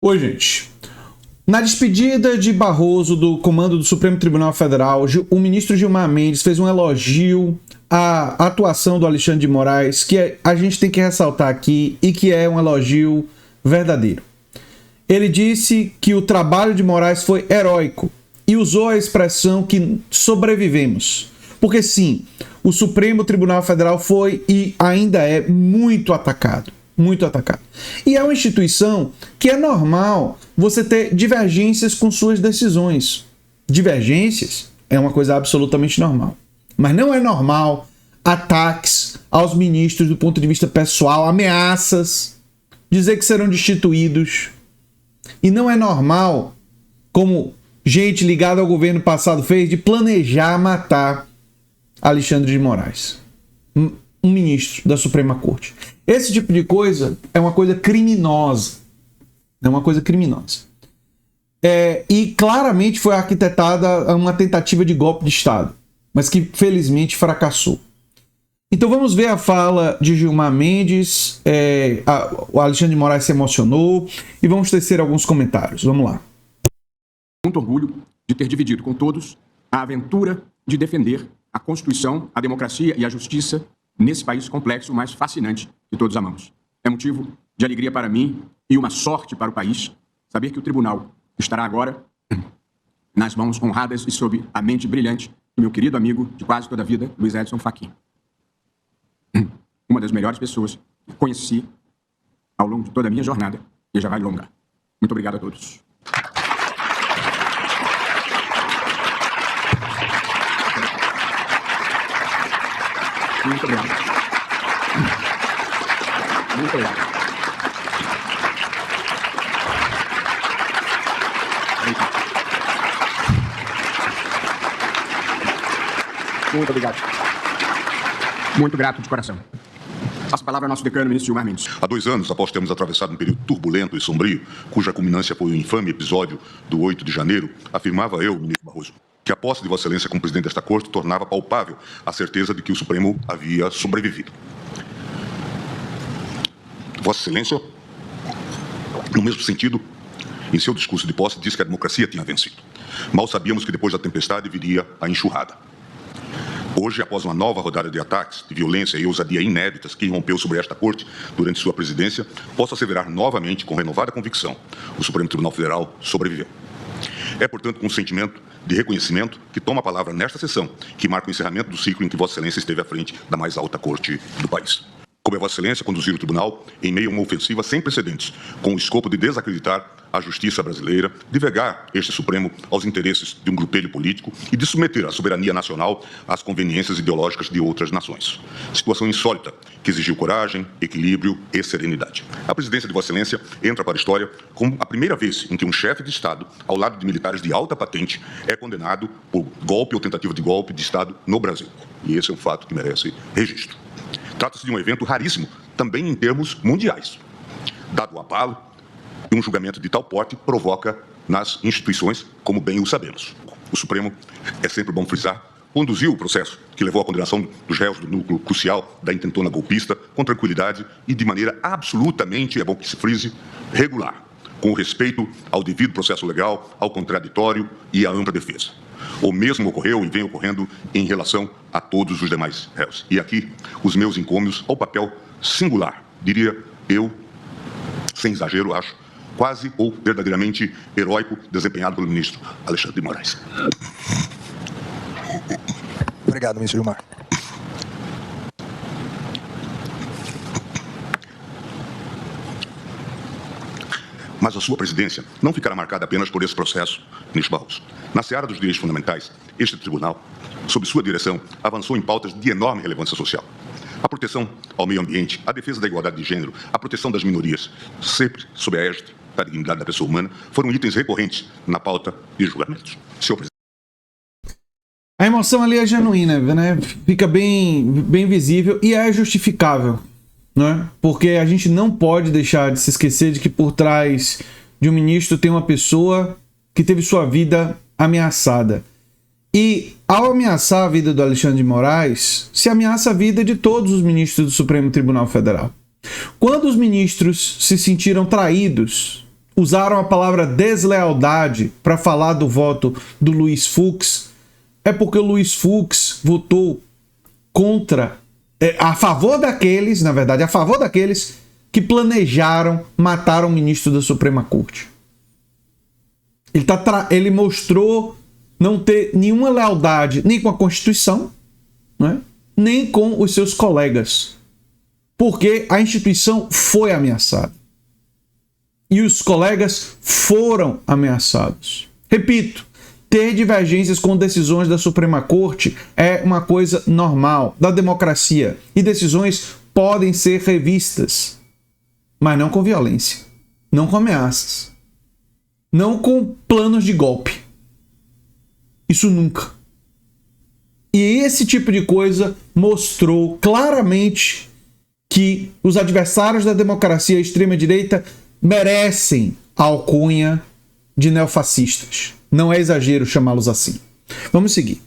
Oi, gente. Na despedida de Barroso do comando do Supremo Tribunal Federal, o ministro Gilmar Mendes fez um elogio à atuação do Alexandre de Moraes, que a gente tem que ressaltar aqui e que é um elogio verdadeiro. Ele disse que o trabalho de Moraes foi heróico e usou a expressão que sobrevivemos. Porque sim, o Supremo Tribunal Federal foi e ainda é muito atacado. Muito atacado. E é uma instituição que é normal você ter divergências com suas decisões. Divergências é uma coisa absolutamente normal. Mas não é normal ataques aos ministros do ponto de vista pessoal, ameaças, dizer que serão destituídos. E não é normal, como gente ligada ao governo passado fez, de planejar matar Alexandre de Moraes, um ministro da Suprema Corte. Esse tipo de coisa é uma coisa criminosa. É uma coisa criminosa. E claramente foi arquitetada uma tentativa de golpe de Estado, mas que felizmente fracassou. Então vamos ver a fala de Gilmar Mendes. O Alexandre de Moraes se emocionou e vamos tecer alguns comentários. Vamos lá. Muito orgulho de ter dividido com todos a aventura de defender a Constituição, a democracia e a justiça nesse país complexo, mas fascinante, que todos amamos. É motivo de alegria para mim e uma sorte para o país saber que o tribunal estará agora nas mãos honradas e sob a mente brilhante do meu querido amigo de quase toda a vida, Luiz Edson Fachin. Uma das melhores pessoas que conheci ao longo de toda a minha jornada e já vai longa. Muito obrigado a todos. Muito obrigado. Muito obrigado. Muito obrigado. Muito grato de coração. Passo a palavra ao nosso decano, ministro Gilmar Mendes. Há 2 anos, após termos atravessado um período turbulento e sombrio, cuja culminância foi o infame episódio do 8 de janeiro, afirmava eu, ministro Barroso, que a posse de Vossa Excelência como presidente desta Corte tornava palpável a certeza de que o Supremo havia sobrevivido. Vossa Excelência, no mesmo sentido, em seu discurso de posse, disse que a democracia tinha vencido. Mal sabíamos que depois da tempestade viria a enxurrada. Hoje, após uma nova rodada de ataques, de violência e ousadia inéditas que irrompeu sobre esta Corte durante sua presidência, posso asseverar novamente, com renovada convicção, o Supremo Tribunal Federal sobreviveu. É, portanto, com um sentimento de reconhecimento que toma a palavra nesta sessão, que marca o encerramento do ciclo em que Vossa Excelência esteve à frente da mais alta Corte do país. Como é Vossa Excelência conduzir o tribunal em meio a uma ofensiva sem precedentes, com o escopo de desacreditar a justiça brasileira, de vegar este Supremo aos interesses de um grupelho político e de submeter a soberania nacional às conveniências ideológicas de outras nações. Situação insólita que exigiu coragem, equilíbrio e serenidade. A presidência de Vossa Excelência entra para a história como a primeira vez em que um chefe de Estado, ao lado de militares de alta patente, é condenado por golpe ou tentativa de golpe de Estado no Brasil. E esse é um fato que merece registro. Trata-se de um evento raríssimo, também em termos mundiais. Dado o abalo, um julgamento de tal porte provoca nas instituições, como bem o sabemos. O Supremo, é sempre bom frisar, conduziu o processo que levou à condenação dos réus do núcleo crucial da intentona golpista com tranquilidade e de maneira absolutamente, é bom que se frise, regular, com respeito ao devido processo legal, ao contraditório e à ampla defesa. O mesmo ocorreu e vem ocorrendo em relação a todos os demais réus. E aqui, os meus encômios ao papel singular, diria eu, sem exagero, acho, quase ou verdadeiramente heróico, desempenhado pelo ministro Alexandre de Moraes. Obrigado, ministro Gilmar. Mas a sua presidência não ficará marcada apenas por esse processo, ministro Barroso. Na seara dos direitos fundamentais, este tribunal, sob sua direção, avançou em pautas de enorme relevância social. A proteção ao meio ambiente, a defesa da igualdade de gênero, a proteção das minorias, sempre sob a égide da dignidade da pessoa humana, foram itens recorrentes na pauta de julgamentos. Senhor presidente. A emoção ali é genuína, né? Fica bem visível e é justificável, né? Porque a gente não pode deixar de se esquecer de que por trás de um ministro tem uma pessoa que teve sua vida ameaçada. E ao ameaçar a vida do Alexandre de Moraes, se ameaça a vida de todos os ministros do Supremo Tribunal Federal. Quando os ministros se sentiram traídos usaram a palavra deslealdade para falar do voto do Luiz Fux, é porque o Luiz Fux votou a favor daqueles, na verdade, a favor daqueles que planejaram matar o ministro da Suprema Corte. Ele mostrou não ter nenhuma lealdade nem com a Constituição, né, nem com os seus colegas, porque a instituição foi ameaçada. E os colegas foram ameaçados. Repito, ter divergências com decisões da Suprema Corte é uma coisa normal da democracia. E decisões podem ser revistas, mas não com violência, não com ameaças, não com planos de golpe. Isso nunca. E esse tipo de coisa mostrou claramente que os adversários da democracia e extrema-direita merecem a alcunha de neofascistas. Não é exagero chamá-los assim. Vamos seguir.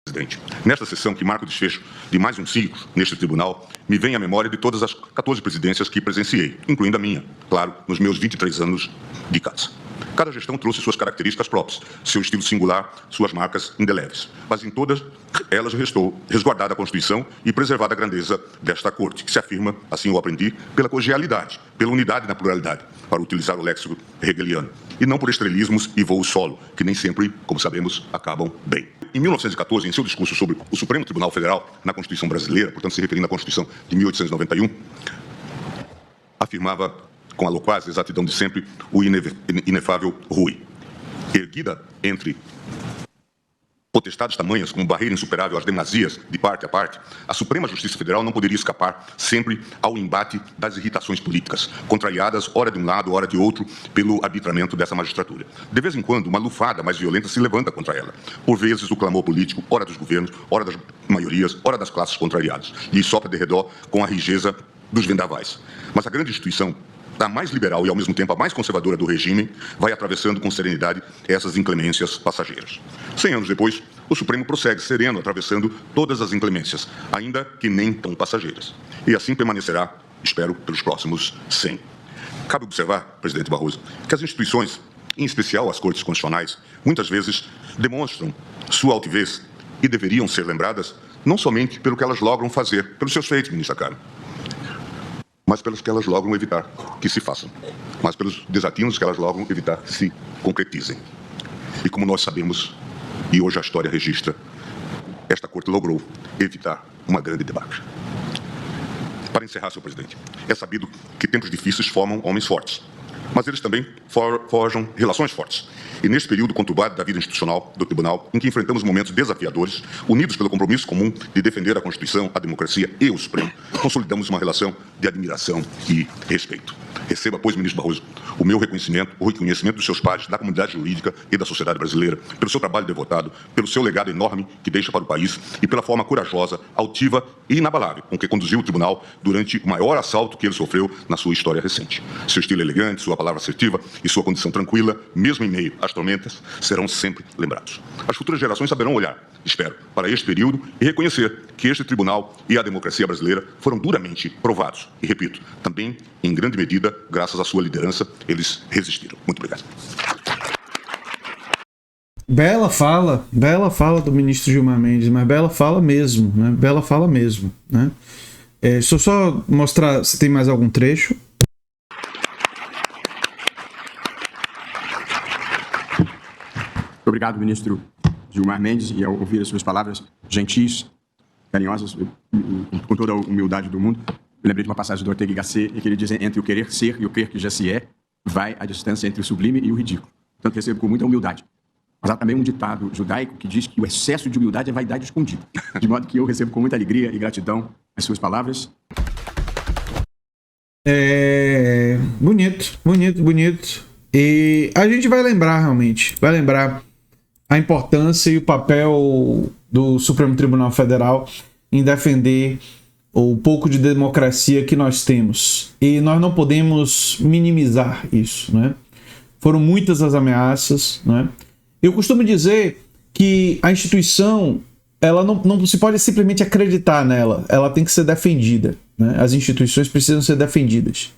Presidente, nesta sessão que marca o desfecho de mais um ciclo neste tribunal, me vem à memória de todas as 14 presidências que presenciei, incluindo a minha, claro, nos meus 23 anos de casa. Cada gestão trouxe suas características próprias, seu estilo singular, suas marcas indeléveis. Mas em todas elas restou resguardada a Constituição e preservada a grandeza desta Corte, que se afirma, assim eu aprendi, pela colegialidade, pela unidade na pluralidade, para utilizar o léxico hegeliano, e não por estrelismos e voo solo, que nem sempre, como sabemos, acabam bem. Em 1914, em seu discurso sobre o Supremo Tribunal Federal na Constituição Brasileira, portanto se referindo à Constituição de 1891, afirmava com a loquaz exatidão de sempre o inefável Rui. Erguida entre potestades tamanhas como barreira insuperável às demazias de parte a parte, a Suprema Justiça Federal não poderia escapar sempre ao embate das irritações políticas, contrariadas ora de um lado, ora de outro, pelo arbitramento dessa magistratura. De vez em quando, uma lufada mais violenta se levanta contra ela. Por vezes, o clamor político, ora dos governos, ora das maiorias, ora das classes contrariadas, lhe sopra de redor com a rigidez dos vendavais. Mas a grande instituição, a mais liberal e, ao mesmo tempo, a mais conservadora do regime, vai atravessando com serenidade essas inclemências passageiras. 100 anos depois, o Supremo prossegue sereno, atravessando todas as inclemências, ainda que nem tão passageiras. E assim permanecerá, espero, pelos próximos 100. Cabe observar, presidente Barroso, que as instituições, em especial as Cortes Constitucionais, muitas vezes demonstram sua altivez e deveriam ser lembradas não somente pelo que elas logram fazer, pelos seus feitos, ministra Carmen, mas pelos que elas logram evitar que se façam, mas pelos desatinos que elas logram evitar que se concretizem. E como nós sabemos, e hoje a história registra, esta Corte logrou evitar uma grande debacle. Para encerrar, senhor presidente, é sabido que tempos difíceis formam homens fortes, mas eles também forjam relações fortes. E neste período conturbado da vida institucional do Tribunal, em que enfrentamos momentos desafiadores, unidos pelo compromisso comum de defender a Constituição, a democracia e o Supremo, consolidamos uma relação de admiração e respeito. Receba, pois, ministro Barroso, o meu reconhecimento, o reconhecimento dos seus pares, da comunidade jurídica e da sociedade brasileira, pelo seu trabalho devotado, pelo seu legado enorme que deixa para o país e pela forma corajosa, altiva e inabalável com que conduziu o Tribunal durante o maior assalto que ele sofreu na sua história recente. Seu estilo elegante, sua palavra assertiva e sua condição tranquila, mesmo em meio às tormentas, serão sempre lembrados. As futuras gerações saberão olhar, espero, para este período e reconhecer que este Tribunal e a democracia brasileira foram duramente provados. E, repito, também, em grande medida, graças à sua liderança, eles resistiram. Muito obrigado. Bela fala do ministro Gilmar Mendes, mas bela fala mesmo, né? Bela fala mesmo, né? Deixa eu só mostrar se tem mais algum trecho. Obrigado, ministro Gilmar Mendes, e ao ouvir as suas palavras gentis, carinhosas, com toda a humildade do mundo, eu lembrei de uma passagem do Ortega y Gasset, em que ele diz: entre o querer ser e o crer que já se é, vai a distância entre o sublime e o ridículo. Portanto, recebo com muita humildade. Mas há também um ditado judaico que diz que o excesso de humildade é vaidade escondida. De modo que eu recebo com muita alegria e gratidão as suas palavras. Bonito. E a gente vai lembrar realmente, a importância e o papel do Supremo Tribunal Federal em defender o pouco de democracia que nós temos. E nós não podemos minimizar isso, né? Foram muitas as ameaças, né? Eu costumo dizer que a instituição, ela não se pode simplesmente acreditar nela, ela tem que ser defendida, né? As instituições precisam ser defendidas.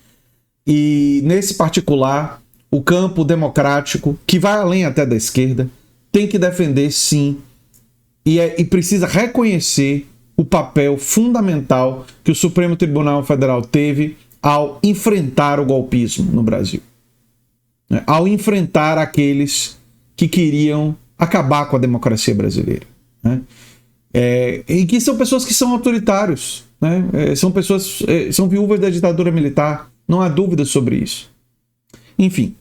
E nesse particular, o campo democrático, que vai além até da esquerda, tem que defender sim e precisa reconhecer o papel fundamental que o Supremo Tribunal Federal teve ao enfrentar o golpismo no Brasil, né? Ao enfrentar aqueles que queriam acabar com a democracia brasileira, né? E que são pessoas que são autoritários, né? São pessoas, são viúvas da ditadura militar, não há dúvida sobre isso. Enfim,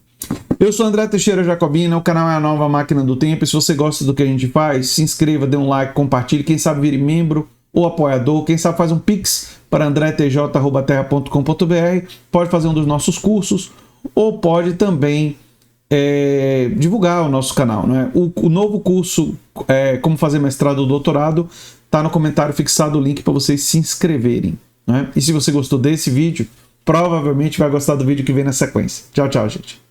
eu sou André Teixeira Jacobina, o canal é a Nova Máquina do Tempo, e se você gosta do que a gente faz, se inscreva, dê um like, compartilhe, quem sabe vire membro ou apoiador, quem sabe faz um pix para andretj@terra.com.br, pode fazer um dos nossos cursos, ou pode também divulgar o nosso canal, né? O novo curso, Como Fazer Mestrado ou Doutorado, está no comentário fixado o link para vocês se inscreverem, né? E se você gostou desse vídeo, provavelmente vai gostar do vídeo que vem na sequência. Tchau, tchau, gente.